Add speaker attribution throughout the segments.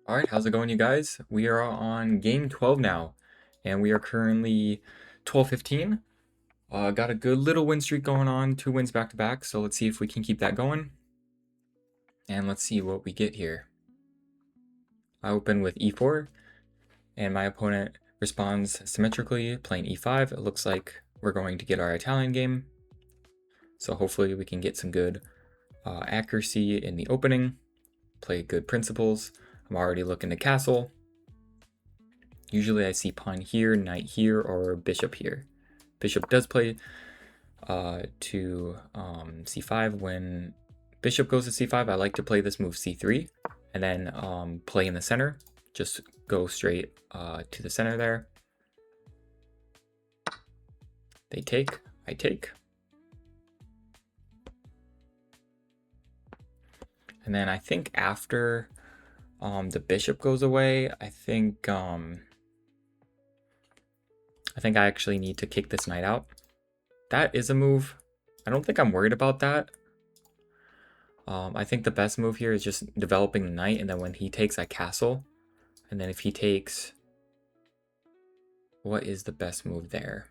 Speaker 1: All right, how's it going, you guys? We are on game 12 now, and we are currently 12-15. Got a good little win streak going on, 2 wins back to back, so let's see if we can keep that going. And let's see what we get here. I open with e4, and my opponent responds symmetrically, playing e5. It looks like we're going to get our Italian game, so hopefully we can get some good accuracy in the opening, play good principles. I'm already looking to castle. Usually I see pawn here, knight here, or bishop here. Bishop does play to c5. When bishop goes to c5, I like to play this move c3, and then play in the center. Just go straight to the center there. They take, I take. And then I think after the bishop goes away, I think I actually need to kick this knight out. That is a move. I don't think I'm worried about that. I think the best move here is just developing the knight, and then when he takes, I castle. And then if he takes, what is the best move there?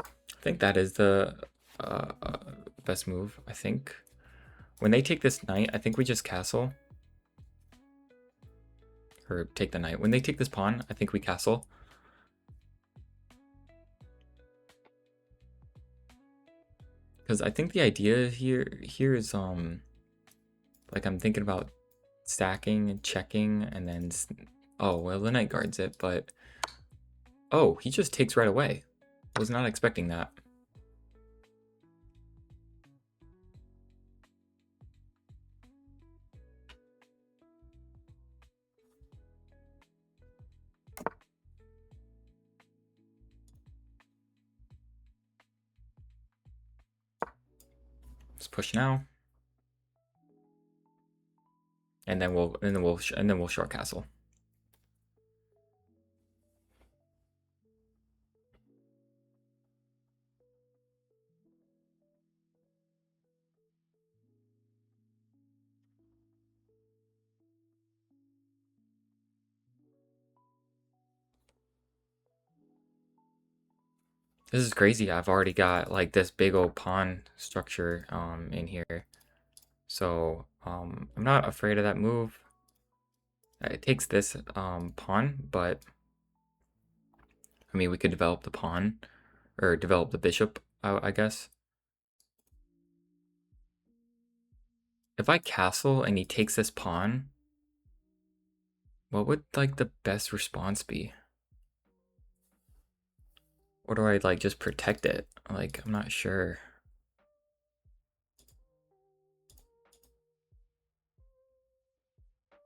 Speaker 1: I think that is the best move, I think. When they take this knight, I think we just castle. Or take the knight. When they take this pawn, I think we castle. Because I think the idea here is like I'm thinking about stacking and checking, and then oh well, the knight guards it, but oh, he just takes right away. Was not expecting that. Let's push now, and then we'll short castle. This is crazy. I've already got like this big old pawn structure in here, so I'm not afraid of that move. It takes this pawn, but I mean we could develop the pawn or develop the bishop, I guess. If I castle and he takes this pawn, what would like the best response be? Or do I like just protect it? Like, I'm not sure.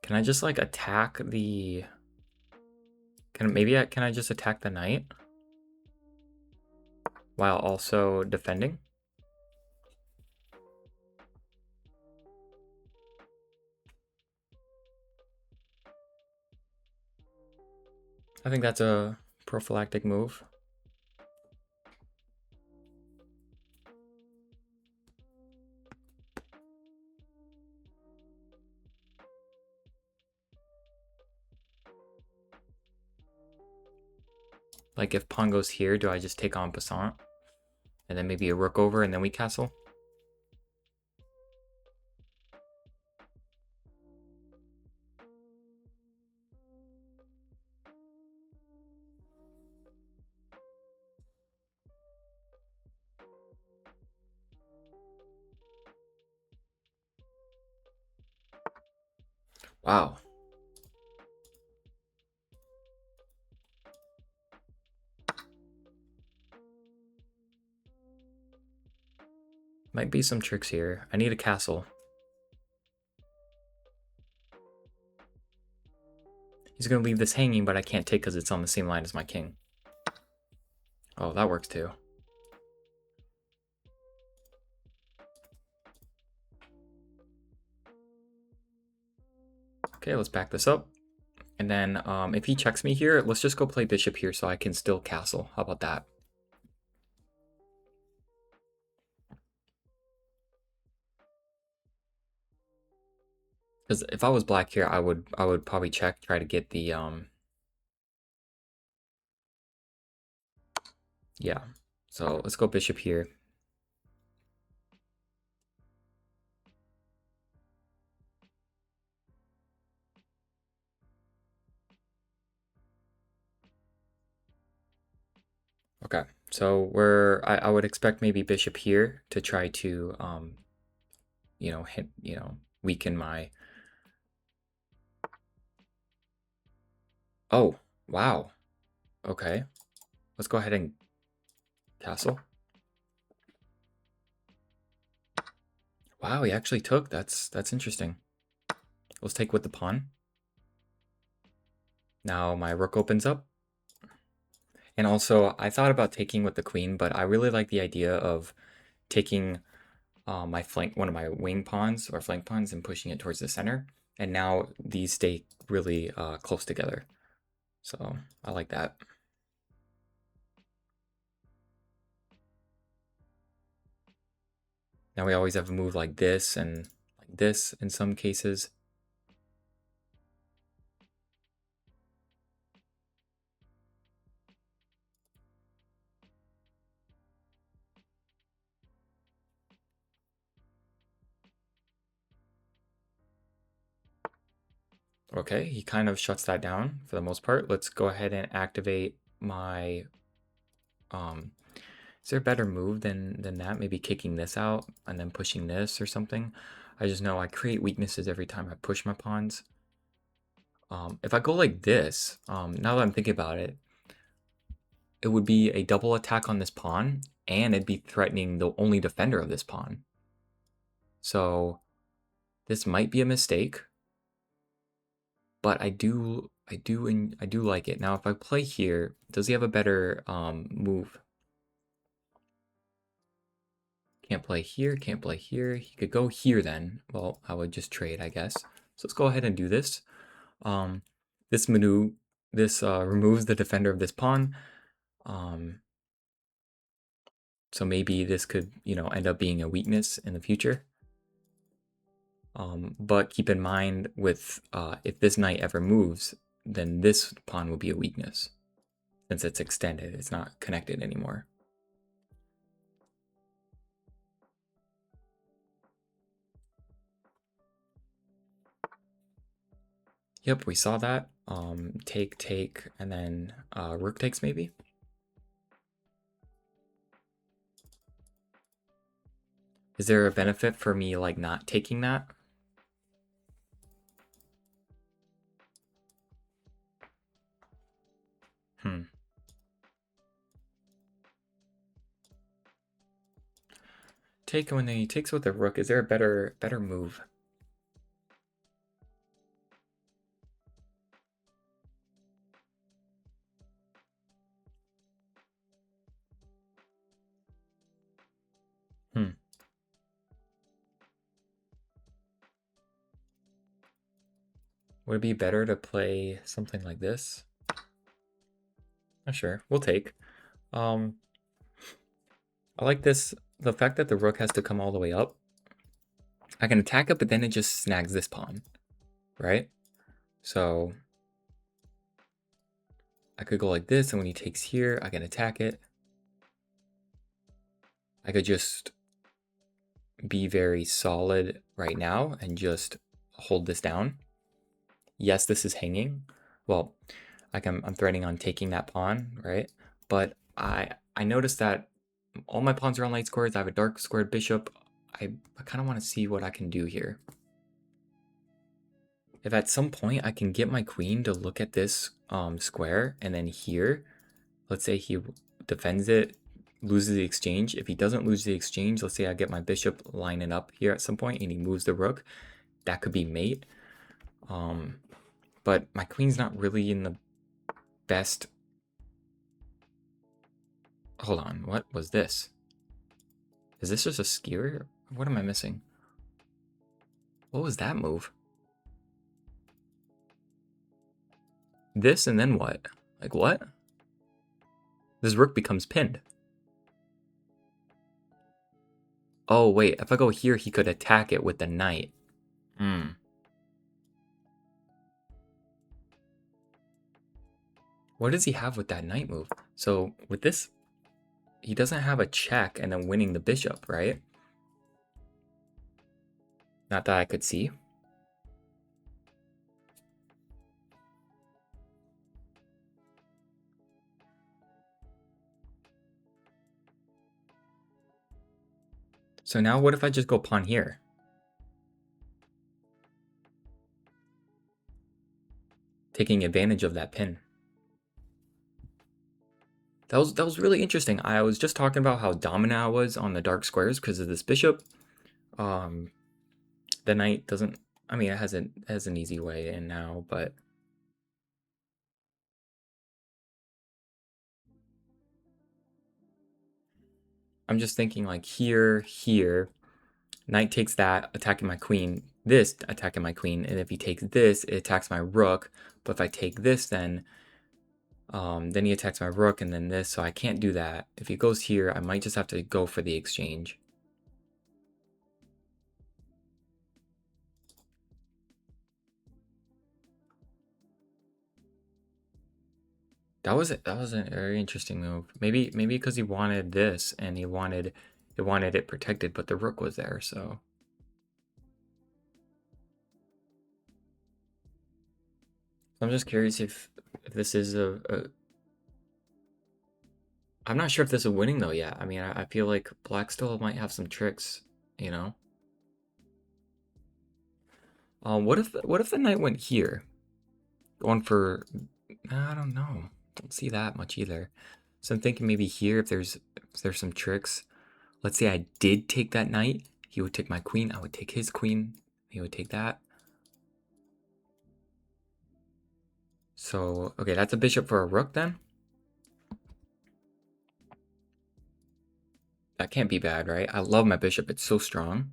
Speaker 1: Can I just like attack the... Can I just attack the knight? While also defending? I think that's a prophylactic move. Like if pawn goes here, do I just take on passant? And then maybe a rook over and then we castle? Wow. Might be some tricks here. I need a castle. He's going to leave this hanging, but I can't take because it's on the same line as my king. Oh, that works too. Okay, let's back this up. And then if he checks me here, let's just go play bishop here so I can still castle. How about that? Because if I was black here, I would probably check, try to get the yeah. So let's go bishop here. Okay, so I would expect maybe bishop here to try to weaken my. Oh, wow. Okay. Let's go ahead and castle. Wow, he actually took. That's interesting. Let's take with the pawn. Now my rook opens up. And also, I thought about taking with the queen, but I really like the idea of taking one of my wing pawns or flank pawns and pushing it towards the center. And now these stay really close together. So I like that. Now we always have a move like this and like this in some cases. Okay, he kind of shuts that down for the most part. Let's go ahead and activate my is there a better move than that? Maybe kicking this out and then pushing this or something. I just know I create weaknesses every time I push my pawns. If I go like this, now that I'm thinking about it, it would be a double attack on this pawn, and it'd be threatening the only defender of this pawn. So this might be a mistake, but I do like it. Now, if I play here, does he have a better move? Can't play here, can't play here. He could go here then. Well, I would just trade, I guess. So let's go ahead and do this. This removes the defender of this pawn. So maybe this could, end up being a weakness in the future. But keep in mind with if this knight ever moves, then this pawn will be a weakness. Since it's extended, it's not connected anymore. Yep, we saw that. Take, and then rook takes maybe. Is there a benefit for me like not taking that? Take when he takes with the rook. Is there a better move? Would it be better to play something like this? Not sure. We'll take. I like this. The fact that the rook has to come all the way up. I can attack it, but then it just snags this pawn, right? So I could go like this, and when he takes here, I can attack it. I could just be very solid right now and just hold this down. Yes, this is hanging. Well, like I'm threatening on taking that pawn, right? But I noticed that all my pawns are on light squares. I have a dark squared bishop. I kind of want to see what I can do here. If at some point I can get my queen to look at this square, and then here, let's say he defends it, loses the exchange. If he doesn't lose the exchange, let's say I get my bishop lining up here at some point and he moves the rook, that could be mate. But my queen's not really in the best. Hold on, what was this? Is this just a skewer? What am I missing? What was that move? This and then what? Like what? This rook becomes pinned. Oh wait, if I go here, he could attack it with the knight. What does he have with that knight move? So with this, he doesn't have a check and then winning the bishop, right? Not that I could see. So now what if I just go pawn here? Taking advantage of that pin. That was really interesting. I was just talking about how dominant I was on the dark squares because of this bishop. The knight doesn't. I mean, it has an easy way in now, but I'm just thinking like here. Knight takes that, attacking my queen. This attacking my queen, and if he takes this, it attacks my rook. But if I take this, then he attacks my rook, and then this. So I can't do that. If he goes here, I might just have to go for the exchange. That was a very interesting move. Maybe because he wanted this and he wanted it protected, but the rook was there, so. I'm just curious if this is a I'm not sure if this is winning though yet. I mean, I feel like black still might have some tricks, you know. What if the knight went here, going for? I don't know. Don't see that much either. So I'm thinking maybe here if there's some tricks. Let's say I did take that knight. He would take my queen. I would take his queen. He would take that. So, okay, that's a bishop for a rook then. That can't be bad, right? I love my bishop. It's so strong.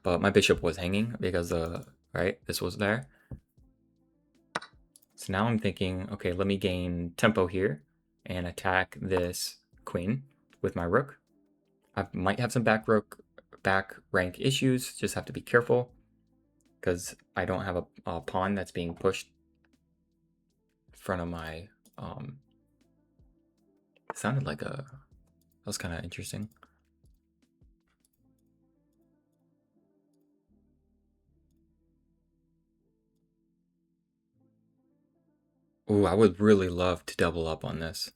Speaker 1: But my bishop was hanging because, right, this was there. So now I'm thinking, okay, let me gain tempo here and attack this queen with my rook. I might have some back rank issues. Just have to be careful because I don't have a pawn that's being pushed in front of my. It sounded like that was kind of interesting. Ooh, I would really love to double up on this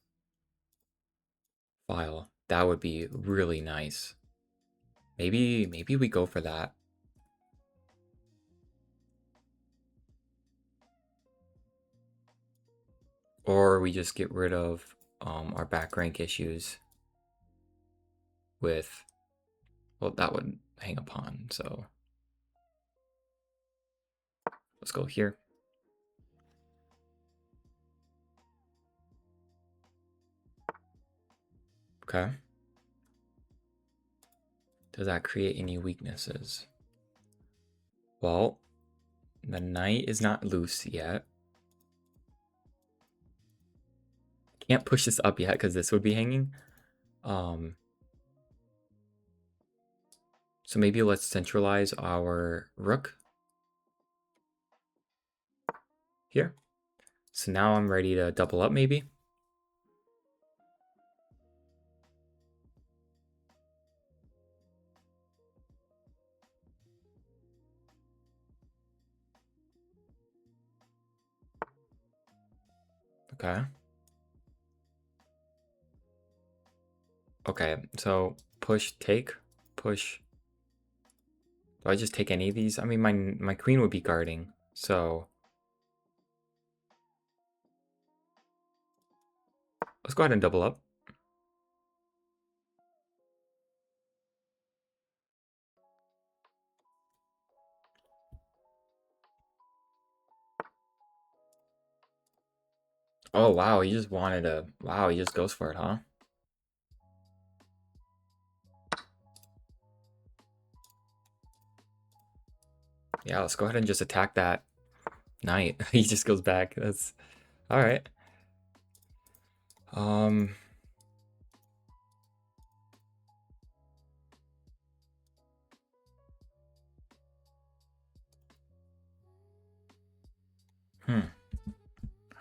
Speaker 1: file. That would be really nice. Maybe we go for that. Or we just get rid of our back rank issues with, well, that would hang a pawn, so let's go here. Okay. Does that create any weaknesses? Well, the knight is not loose yet. Can't push this up yet because this would be hanging. So maybe let's centralize our rook here. So now I'm ready to double up maybe. Okay. Okay, so push, take, push. Do I just take any of these? I mean, my queen would be guarding, so let's go ahead and double up. Oh, wow, he just wanted to... Wow, he just goes for it, huh? Yeah, let's go ahead and just attack that knight. He just goes back. That's... Alright.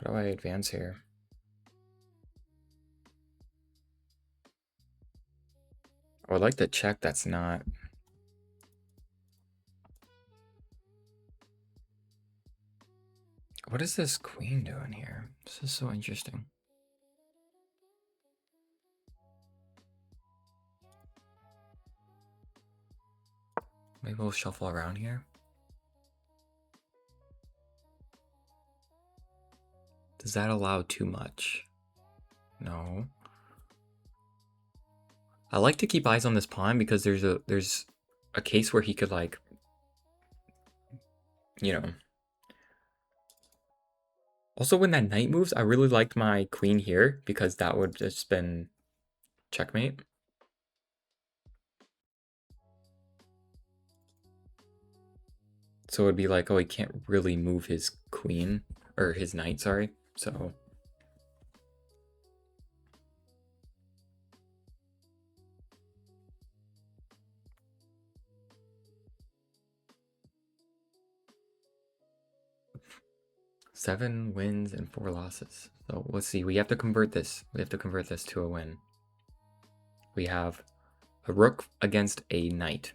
Speaker 1: How do I advance here? I would like to check that's not... What is this queen doing here? This is so interesting. Maybe we'll shuffle around here. Does that allow too much? No. I like to keep eyes on this pawn because there's a case where he could, like, you know. Also, when that knight moves, I really liked my queen here because that would just been checkmate. So it'd be like, oh, he can't really move his queen, or his knight, sorry. So... Seven wins and 4 losses. So let's see, we have to convert this. We have to convert this to a win. We have a rook against a knight.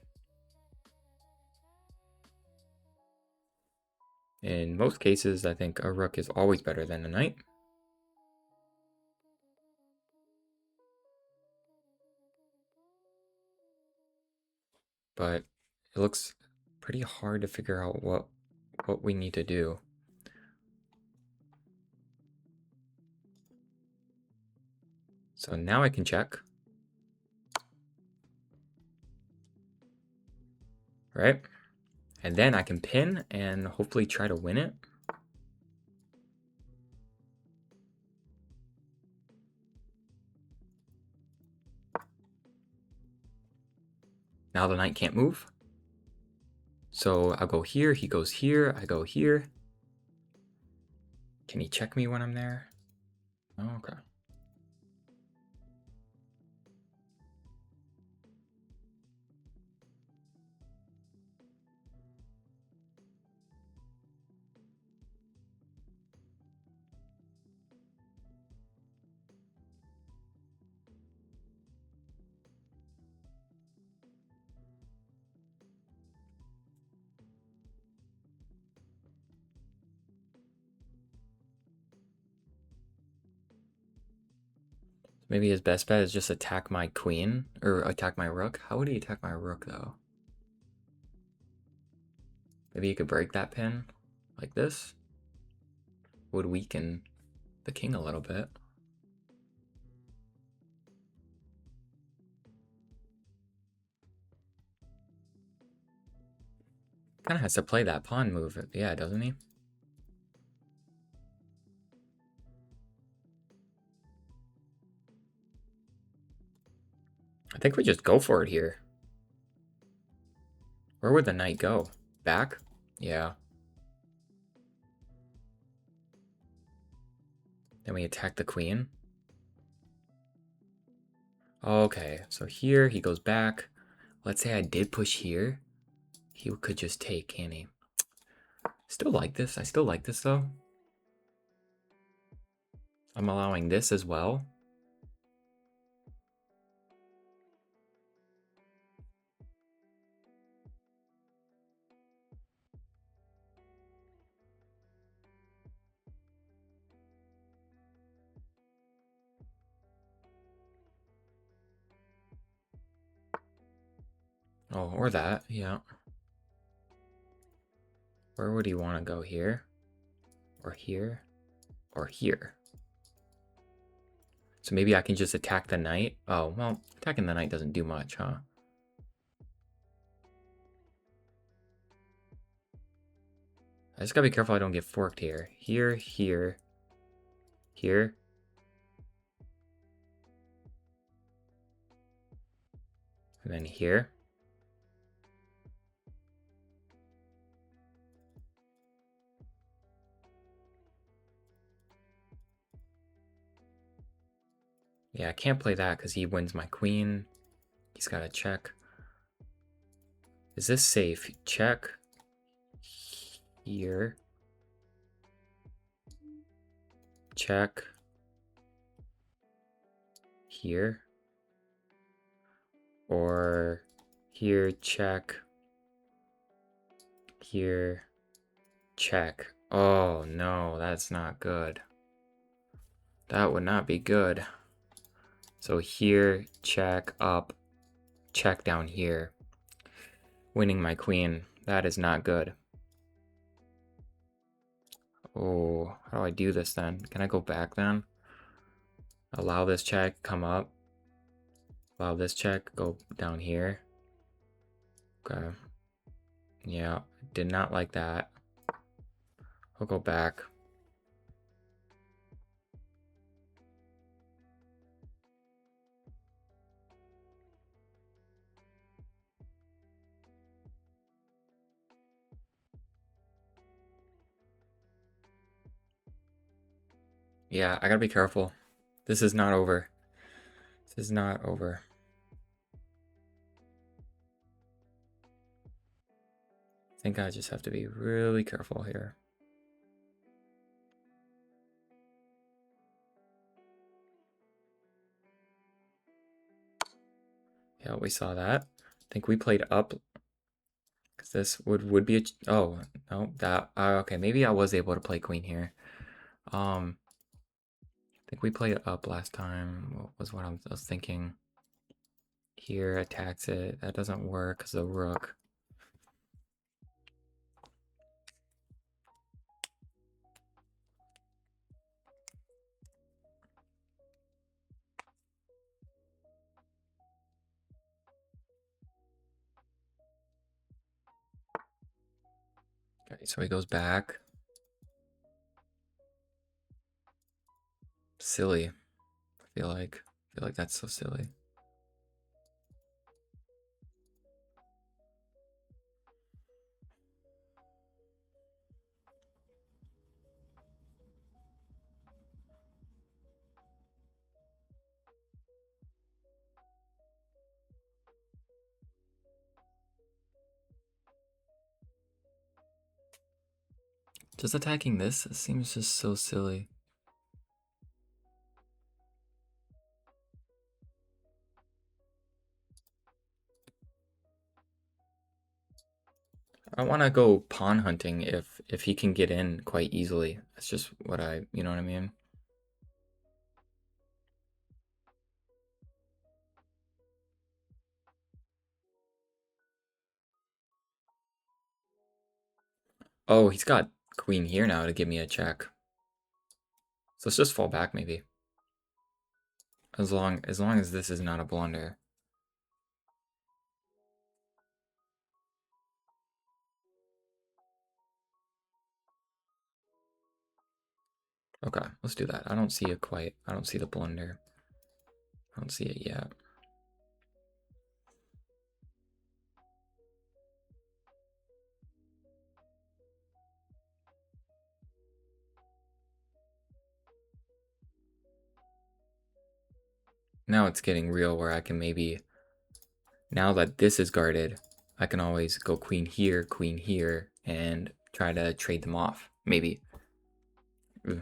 Speaker 1: In most cases, I think a rook is always better than a knight. But it looks pretty hard to figure out what we need to do. So now I can check. Right? And then I can pin and hopefully try to win it. Now the knight can't move. So I'll go here, he goes here, I go here. Can he check me when I'm there? Oh, okay. Maybe his best bet is just attack my queen, or attack my rook. How would he attack my rook, though? Maybe he could break that pin, like this. Would weaken the king a little bit. Kind of has to play that pawn move, yeah, doesn't he? I think we just go for it here. Where would the knight go? Back? Yeah. Then we attack the queen. Okay, so here he goes back. Let's say I did push here. He could just take, can't he? Still like this. I still like this, though. I'm allowing this as well. Oh, or that, yeah. Where would he want to go? Here? Or here? Or here? So maybe I can just attack the knight? Oh, well, attacking the knight doesn't do much, huh? I just gotta be careful I don't get forked here. Here, here, here. And then here. Yeah, I can't play that because he wins my queen. He's got to check. Is this safe? Check. Here. check here, or here check, here check. Oh no, that's not good. That would not be good. So here, check up, check down here. Winning my queen. That is not good. Oh, how do I do this then? Can I go back then? Allow this check, come up. Allow this check, go down here. Okay. Yeah, did not like that. I'll go back. Yeah, I gotta be careful. This is not over. This is not over. I think I just have to be really careful here. Yeah, we saw that. I think we played up. Because this would be a... Oh, no, that... okay, maybe I was able to play queen here. I think we played up last time. What was what I was thinking? Here, attacks it. That doesn't work because of the rook. Okay, so he goes back. Silly. I feel like that's so silly. Just attacking this seems just so silly. I want to go pawn hunting if he can get in quite easily. That's just what you know what I mean? Oh, he's got queen here now to give me a check. So let's just fall back maybe. As long as this is not a blunder. Okay, let's do that. I don't see the blunder. I don't see it yet. Now it's getting real where I can maybe, now that this is guarded, I can always go queen here, and try to trade them off, maybe. Ugh.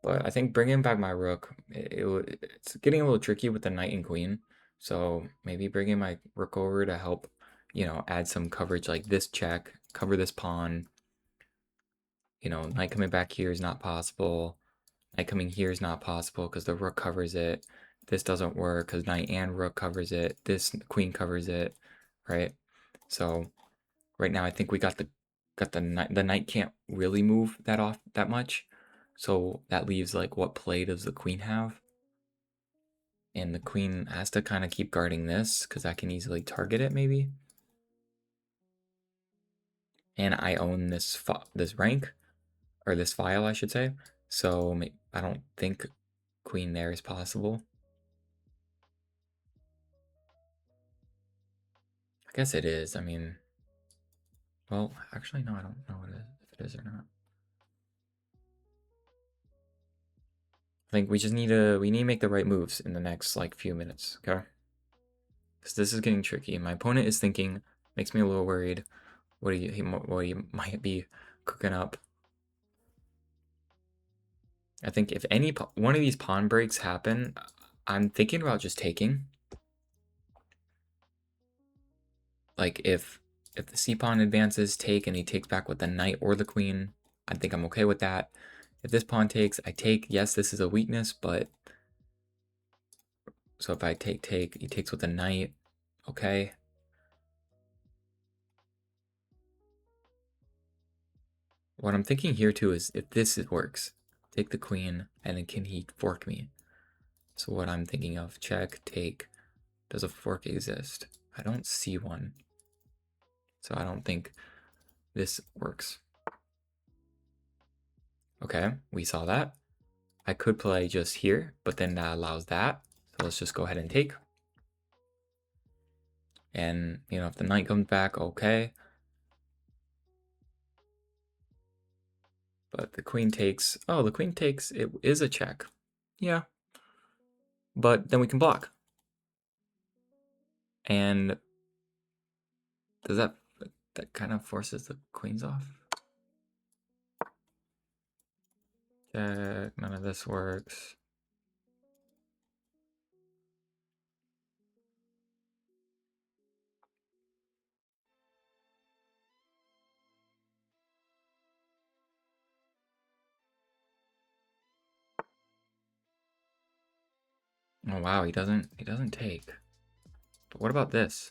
Speaker 1: But I think bringing back my rook, it's getting a little tricky with the knight and queen. So maybe bringing my rook over to help, add some coverage like this check, cover this pawn. Knight coming back here is not possible. Knight coming here is not possible because the rook covers it. This doesn't work because knight and rook covers it. This queen covers it, right? So right now I think we got the knight. The knight can't really move that much. So that leaves like what play does the queen have? And the queen has to kind of keep guarding this because I can easily target it maybe. And I own this rank, or this file I should say. So I don't think queen there is possible. I guess it is. I mean, well, actually no, I don't know if it is or not. I think we need to make the right moves in the next like few minutes, okay? Because this is getting tricky. My opponent is thinking, makes me a little worried. What he might be cooking up. I think if any one of these pawn breaks happen, I'm thinking about just taking. Like if the c pawn advances, take, and he takes back with the knight or the queen, I think I'm okay with that. If this pawn takes, I take. Yes, this is a weakness, but so if I take, he takes with the knight. Okay. What I'm thinking here too is if this works, take the queen, and then can he fork me? So what I'm thinking of, check, take. Does a fork exist? I don't see one. So I don't think this works. Okay, we saw that. I could play just here, but then that allows that. So let's just go ahead and take. And, you know, if the knight comes back, okay. But the queen takes. Oh, the queen takes. It is a check. Yeah. But then we can block. And does that kind of forces the queens off? Check. None of this works. Oh wow, he doesn't take. But what about this?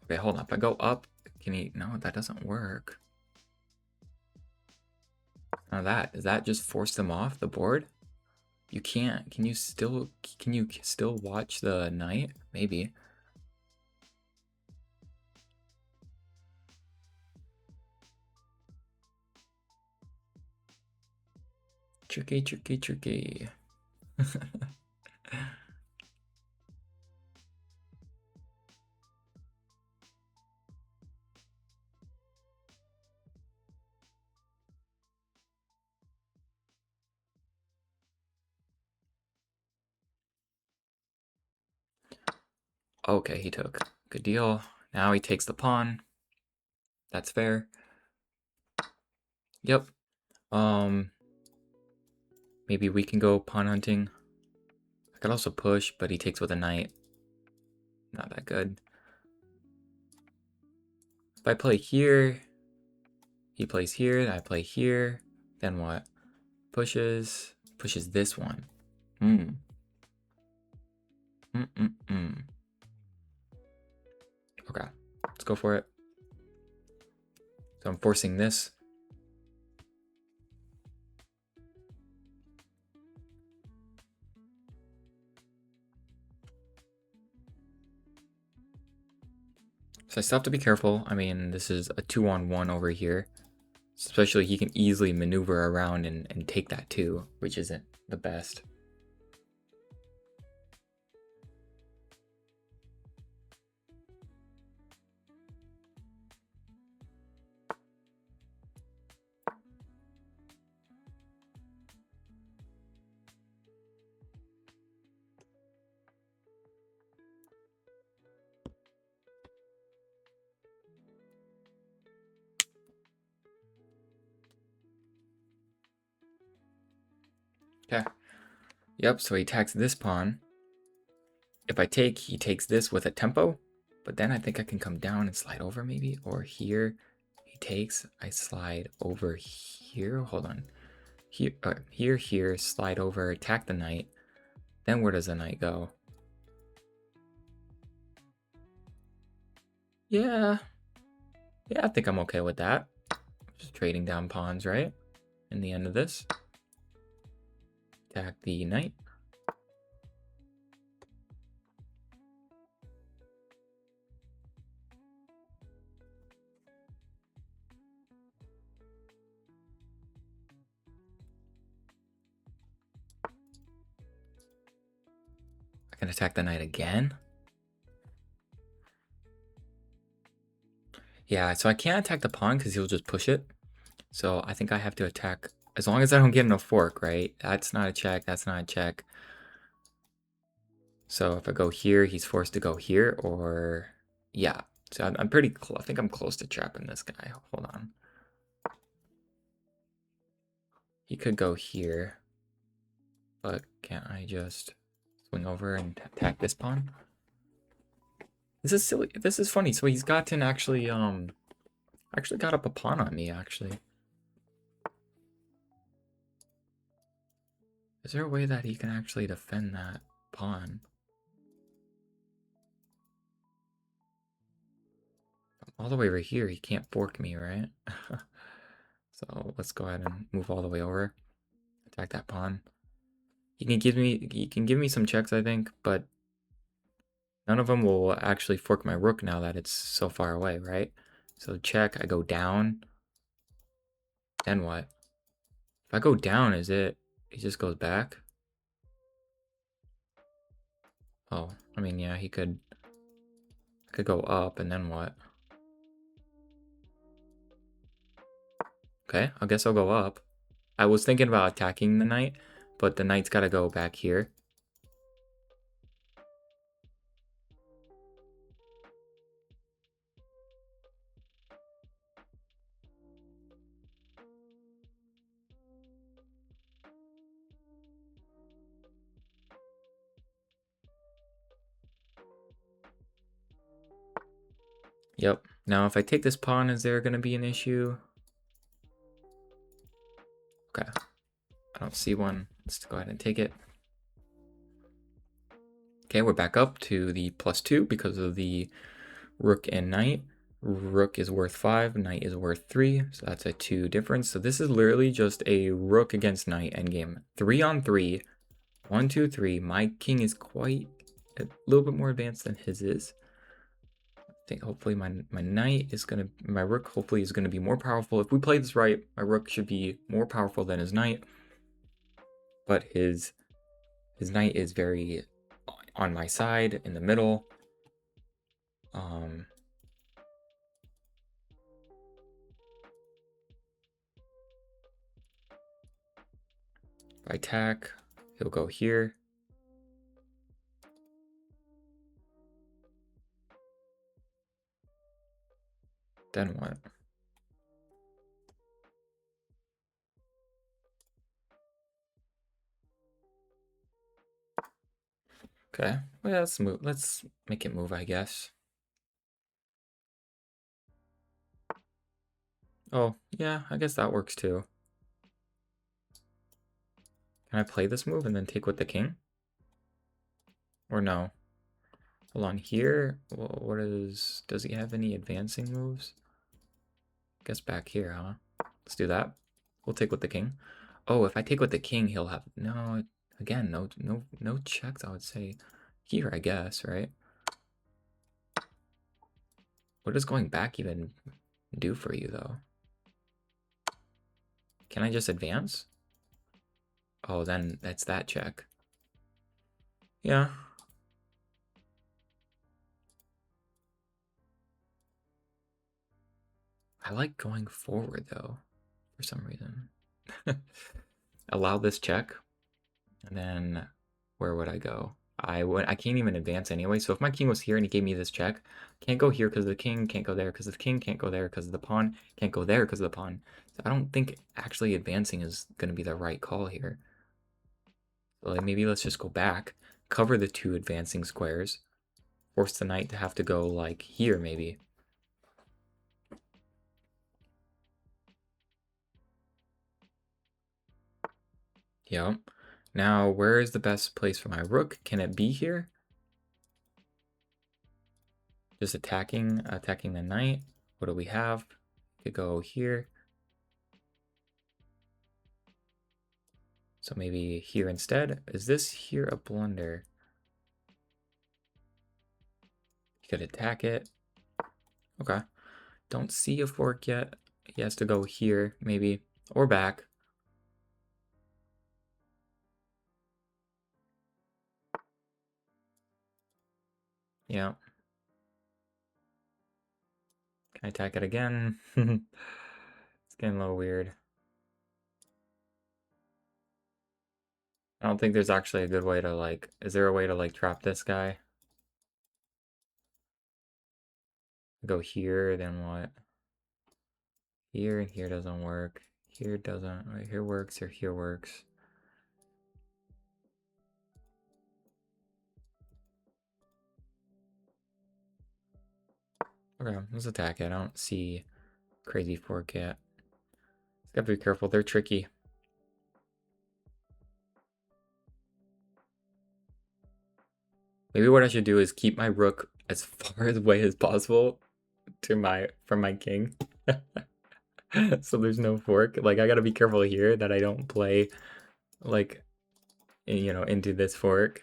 Speaker 1: Okay, hold on. If I go up, can he? No, that doesn't work. Now does that just force them off the board? You can't. Can you still watch the knight? Maybe. Tricky, tricky, tricky. Okay, he took. Good deal. Now he takes the pawn. That's fair. Yep. Maybe we can go pawn hunting. I could also push, but he takes with a knight. Not that good. If I play here, he plays here, I play here, then what? Pushes this one. Okay, let's go for it. So I'm forcing this. So I still have to be careful. I mean, this is a 2-on-1 over here. Especially he can easily maneuver around and take that too, which isn't the best. Okay. Yep, so he attacks this pawn. If I take, he takes this with a tempo. But then I think I can come down and slide over maybe. Or here, he takes, I slide over here. Hold on. Here, slide over, attack the knight. Then where does the knight go? Yeah. Yeah, I think I'm okay with that. Just trading down pawns, right? In the end of this. Attack the knight. I can attack the knight again. Yeah, so I can't attack the pawn because he'll just push it. So I think I have to attack As long as I don't get in a fork, right? That's not a check. That's not a check. So if I go here, he's forced to go here, or yeah. So I'm pretty close. I think I'm close to trapping this guy. Hold on. He could go here, but can't I just swing over and attack this pawn? This is silly. This is funny. So he's gotten actually got up a pawn on me actually. Is there a way that he can actually defend that pawn? All the way over here, he can't fork me, right? So let's go ahead and move all the way over. Attack that pawn. He can give me some checks, I think, but none of them will actually fork my rook now that it's so far away, right? So check, I go down. Then what? If I go down, he just goes back? Oh, I mean, yeah, I could go up, and then what? Okay, I guess I'll go up. I was thinking about attacking the knight, but the knight's gotta go back here. Yep. Now, if I take this pawn, is there gonna be an issue? Okay. I don't see one. Let's go ahead and take it. Okay, we're back up to the +2 because of the rook and knight. Rook is worth 5, knight is worth 3, so that's a 2 difference. So this is literally just a rook against knight endgame. 3 on 3, 1, 2, 3. My king is quite a little bit more advanced than his is. I think hopefully my knight is gonna, my rook hopefully is gonna be more powerful. If we play this right, my rook should be more powerful than his knight. But his knight is very on my side in the middle. If I attack, he'll go here. Then what? Okay, well, let's move. Let's make it move, I guess. Oh, yeah, I guess that works too. Can I play this move and then take with the king? Or no? Hold on, here, what does he have any advancing moves? Guess back here, huh? Let's do that. We'll take with the king. Oh, if I take with the king, he'll have, no, again, no checks, I would say. Here, I guess, right? What does going back even do for you, though? Can I just advance? Oh, then that's that check. Yeah. I like going forward, though, for some reason. Allow this check, and then where would I go? I can't even advance anyway, so if my king was here and he gave me this check, can't go here because of the king, can't go there because of the king, can't go there because of the pawn, can't go there because of the pawn. So I don't think actually advancing is going to be the right call here. So like maybe let's just go back, cover the 2 advancing squares, force the knight to have to go like here maybe. Yep. Now, where is the best place for my rook? Can it be here? Just attacking the knight. What do we have? Could go here. So maybe here instead. Is this here a blunder? You could attack it. Okay. Don't see a fork yet. He has to go here, maybe. Or back. Yeah. Can I attack it again? It's getting a little weird. I don't think there's actually a good way to like, is there a way to like trap this guy? Go here, then what? Here and here doesn't work. Here doesn't, right here works or here works. Okay, let's attack it. I don't see crazy fork yet. Just gotta be careful, they're tricky. Maybe what I should do is keep my rook as far away as possible from my king. So there's no fork. Like I gotta be careful here that I don't play like into this fork.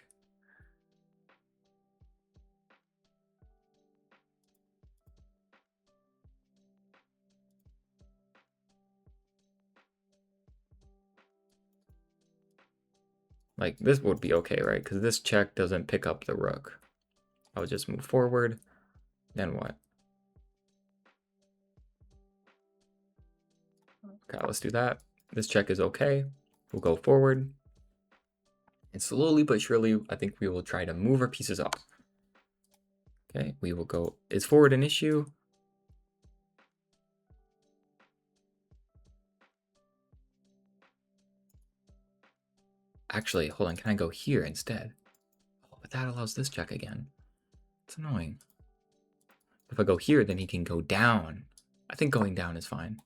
Speaker 1: Like this would be okay, right? Because this check doesn't pick up the rook. I would just move forward. Then what? Okay, let's do that. This check is okay. We'll go forward. And slowly but surely, I think we will try to move our pieces up. Okay, we will go. Is forward an issue? Actually, hold on. Can I go here instead? Oh, but that allows this check again. It's annoying. If I go here, then he can go down. I think going down is fine.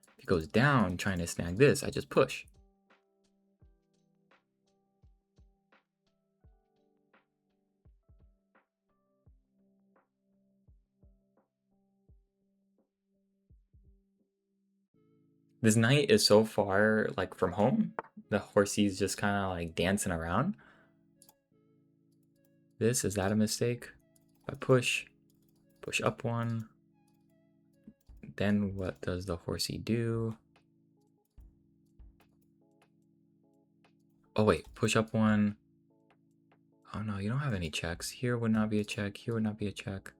Speaker 1: If he goes down trying to snag this, I just push. This knight is so far like from home. The horsey's just kind of like dancing around. Is that a mistake? If I push up one, then what does the horsey do? Oh wait, push up one. Oh no, you don't have any checks. Here would not be a check. Here would not be a check.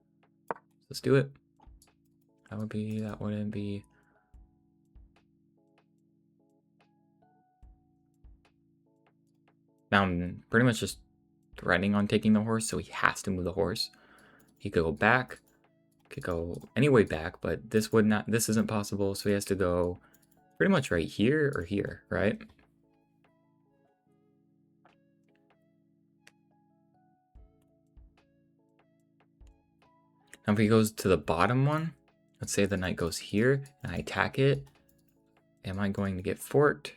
Speaker 1: Let's do it. That wouldn't be. Now I'm pretty much just threatening on taking the horse, so he has to move the horse. He could go back, could go any way back, but this isn't possible, so he has to go pretty much right here or here, right? Now if he goes to the bottom one, let's say the knight goes here and I attack it, am I going to get forked?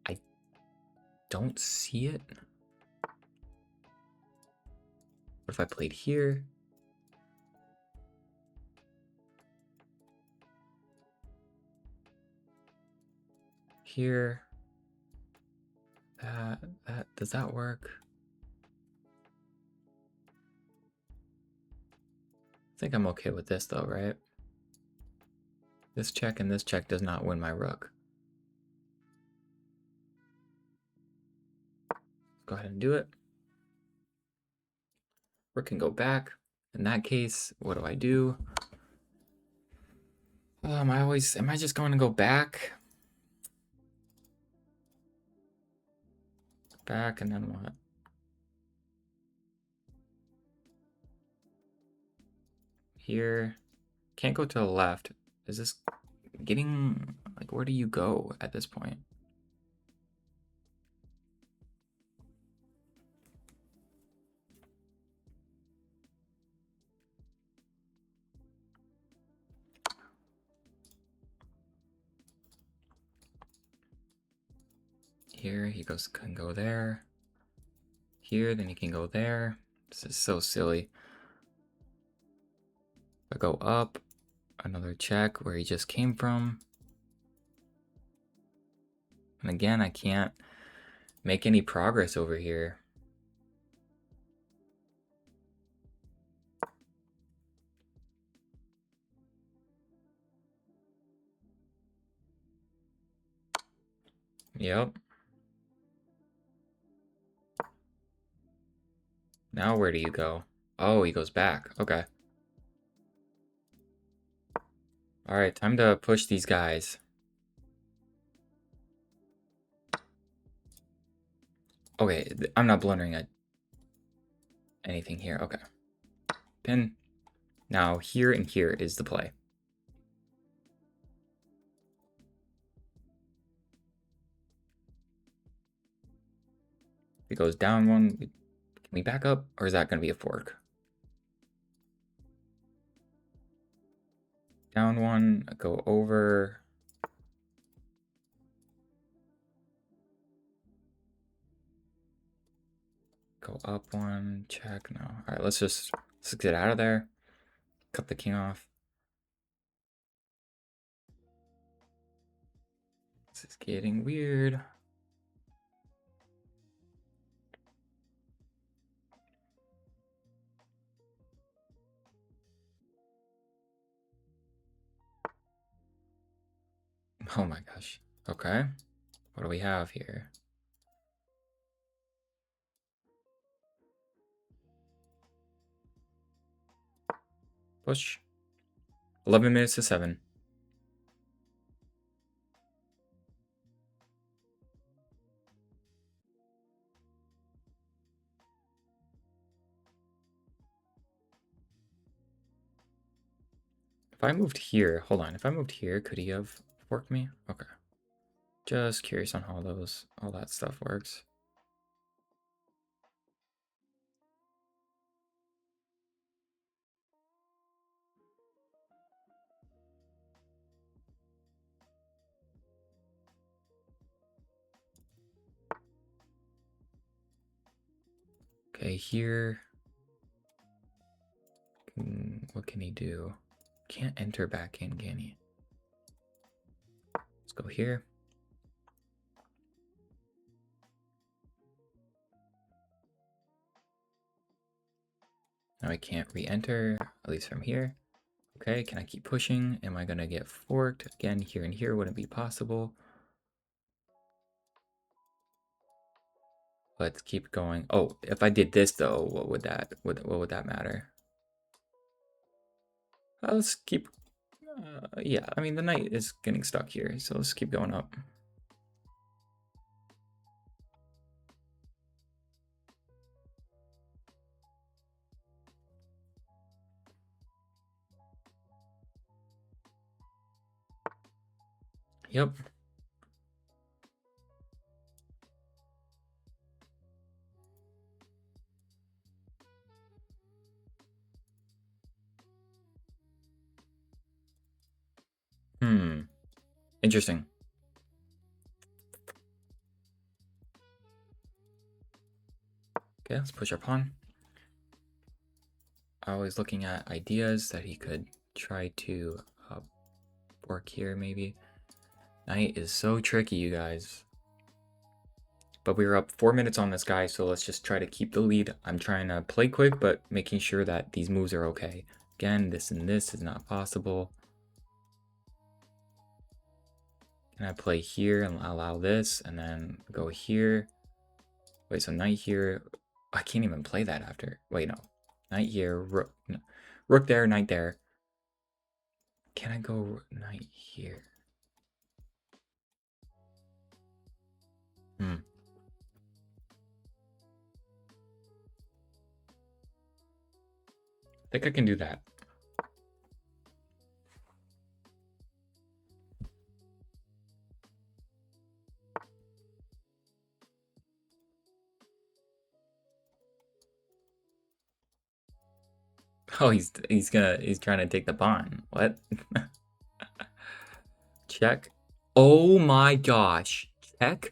Speaker 1: I don't see it. What if I played here? Here. Does that work? I think I'm okay with this though, right? This check and this check does not win my rook. Go ahead and do it. Rook can go back. In that case, what do I do? Am I just going to go back? Back and then what? Here. Can't go to the left. Is this getting, like, where do you go at this point? Here, can go there. Here, then he can go there. This is so silly. If I go up, another check where he just came from. And again, I can't make any progress over here. Yep. Now where do you go? Oh, he goes back. Okay. Alright, time to push these guys. Okay, I'm not blundering at anything here. Okay. Pin. Now here and here is the play. If it goes down one, can we back up? Or is that going to be a fork? Down one, go over. Go up one, check, no. All right, let's get out of there. Cut the king off. This is getting weird. Oh my gosh. Okay. What do we have here? Push. 11 minutes to 7. If I moved here, hold on. If I moved here, could he have forked me? Okay. Just curious on how all that stuff works. Okay, here. What can he do? Can't enter back in, can he? Let's go here. Now I can't re-enter, at least from here. Okay, can I keep pushing? Am I gonna get forked? Again, here and here wouldn't be possible. Let's keep going. Oh, if I did this though, what would that matter? Let's keep. Yeah, I mean the knight is getting stuck here, so let's keep going up. Yep. Interesting. Okay, let's push our pawn. I was looking at ideas that he could try to work here, maybe. Knight is so tricky, you guys. But we were up 4 minutes on this guy, so let's just try to keep the lead. I'm trying to play quick, but making sure that these moves are okay. Again, this and this is not possible. Can I play here and allow this, and then go here? Wait, so knight here. I can't even play that after. Wait, no. Knight here, rook. No. Rook there, knight there. Can I go knight here? I think I can do that. Oh, he's trying to take the pawn. What? Check. Oh my gosh. Check.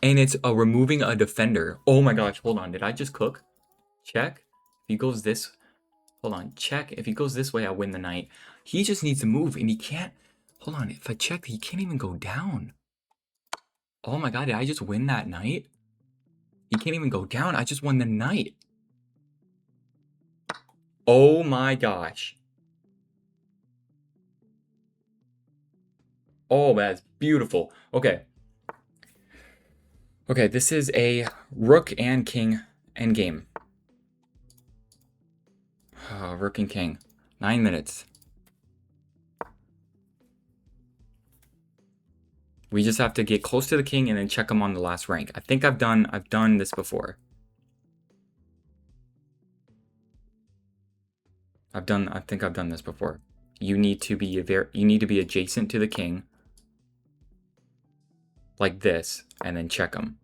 Speaker 1: And it's removing a defender. Oh my gosh. Hold on. Did I just cook? Check. If he goes this. Hold on. Check. If he goes this way, I win the knight. He just needs to move, and he can't. Hold on. If I check, he can't even go down. Oh my god. Did I just win that knight? He can't even go down. I just won the knight. Oh my gosh. Oh, that's beautiful. Okay. Okay, this is a rook and king endgame. Rook and king. 9 minutes. We just have to get close to the king and then check him on the last rank. I think I've done this before. I think I've done this before. You need to be adjacent to the king, like this, and then check him.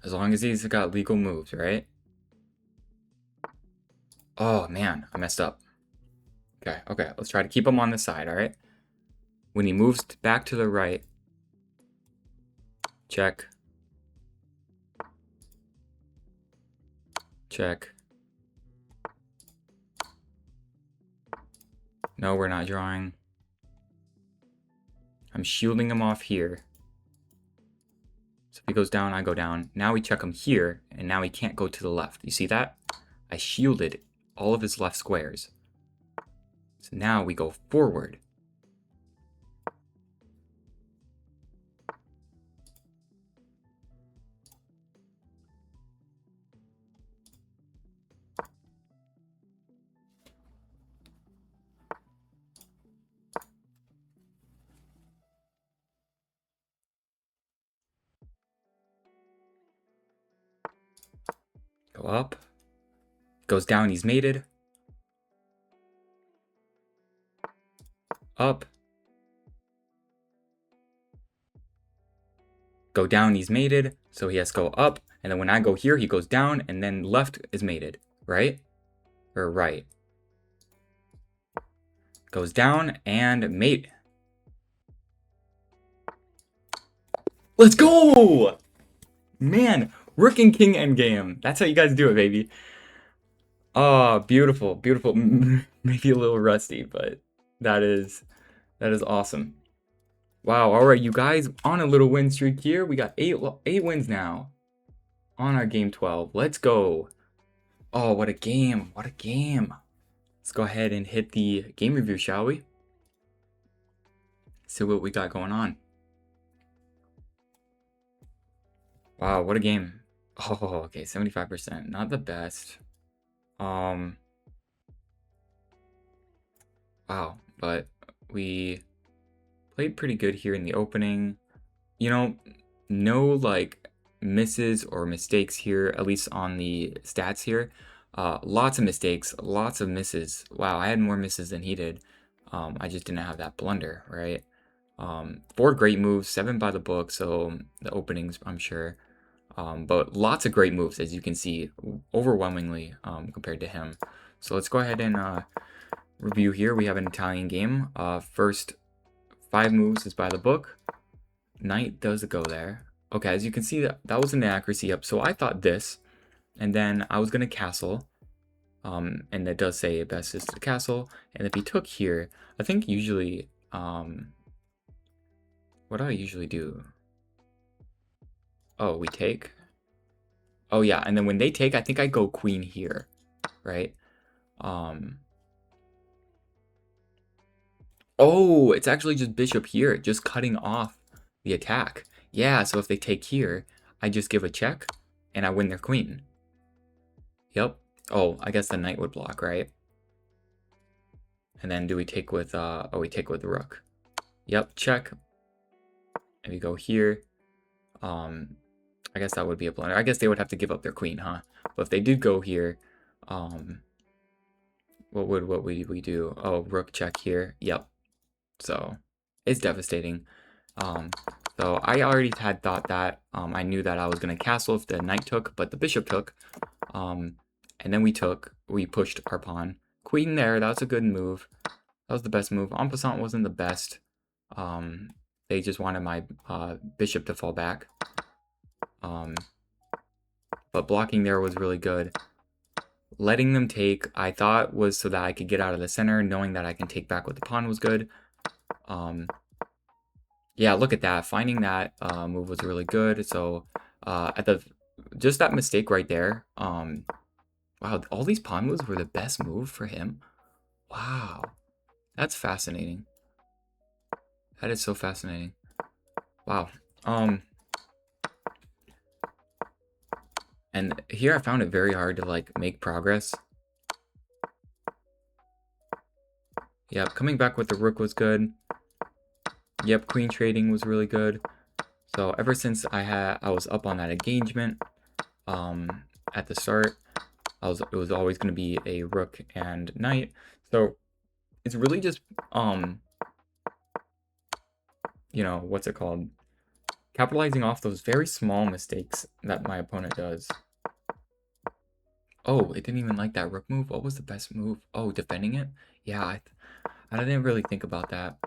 Speaker 1: As long as he's got legal moves, right? Oh man, I messed up. Okay, let's try to keep him on the side, alright? When he moves back to the right, check. Check. No, we're not drawing. I'm shielding him off here. So if he goes down, I go down. Now we check him here, and now he can't go to the left. You see that? I shielded all of his left squares. So now we go forward. Go up. Goes down, he's mated. Up. Go down, he's mated. So he has to go up. And then when I go here, he goes down. And then left is mated. Right? Or right. Goes down and mate. Let's go! Man, Rook and King endgame. That's how you guys do it, baby. Oh, beautiful, beautiful. Maybe a little rusty, but that is awesome. Wow, all right, you guys, on a little win streak here. We got eight wins now on our game 12. Let's go. Oh, what a game. What a game. Let's go ahead and hit the game review, shall we? See what we got going on. Wow, what a game. Oh, okay, 75%. Not the best. Wow, but we played pretty good here in the opening. You know, no like misses or mistakes here, at least on the stats here. Lots of mistakes, lots of misses. Wow, I had more misses than he did. I just didn't have that blunder, right? 4 great moves, 7 by the book, so the openings, I'm sure. But lots of great moves, as you can see, overwhelmingly compared to him. So let's go ahead and review here. We have an Italian game. First 5 moves is by the book. Knight does go there. Okay, as you can see, that was an accuracy up. So I thought this, and then I was going to castle. And it does say best is to the castle. And if he took here, I think usually, what do I usually do? Oh, we take? Oh yeah, and then when they take, I think I go queen here, right? Oh, it's actually just bishop here, just cutting off the attack. Yeah, so if they take here, I just give a check, and I win their queen. Yep. Oh, I guess the knight would block, right? And then do we take with, oh, we take with the rook. Yep, check. And we go here. I guess that would be a blunder. I guess they would have to give up their queen, huh? But if they did go here, what would we do? Oh, rook check here. Yep. So it's devastating. So I already had thought that. I knew that I was gonna castle if the knight took, but the bishop took. And then we pushed our pawn. Queen there, that's a good move. That was the best move. En passant wasn't the best. They just wanted my bishop to fall back. But blocking there was really good. Letting them take, I thought, was so that I could get out of the center. Knowing that I can take back with the pawn was good. Yeah, look at that. Finding that move was really good. So just that mistake right there. Wow, all these pawn moves were the best move for him. Wow, that's fascinating. That is so fascinating. Wow. Um, and here I found it very hard to like make progress. Yep, coming back with the rook was good. Yep, queen trading was really good. So ever since I was up on that engagement, at the start, it was always going to be a rook and knight. So it's really just you know, what's it called? Capitalizing off those very small mistakes that my opponent does. Oh, it didn't even like that rook move. What was the best move? Oh, defending it? Yeah, I didn't really think about that.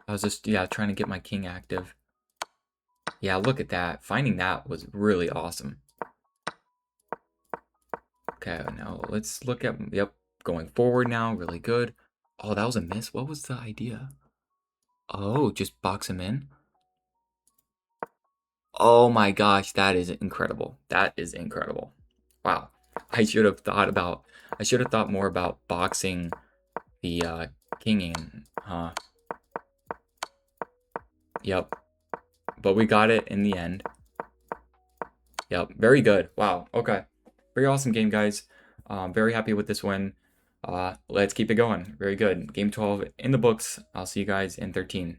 Speaker 1: I was just, yeah, trying to get my king active. Yeah, look at that. Finding that was really awesome. Okay, now let's look at, yep, going forward now, really good. Oh, that was a miss. What was the idea? Oh, just box him in? Oh my gosh, that is incredible. That is incredible. Wow. I should have thought more about boxing the king in, huh? Yep. But we got it in the end. Yep, very good. Wow. Okay. Very awesome game, guys. Very happy with this win. Let's keep it going. Very good. Game 12 in the books. I'll see you guys in 13.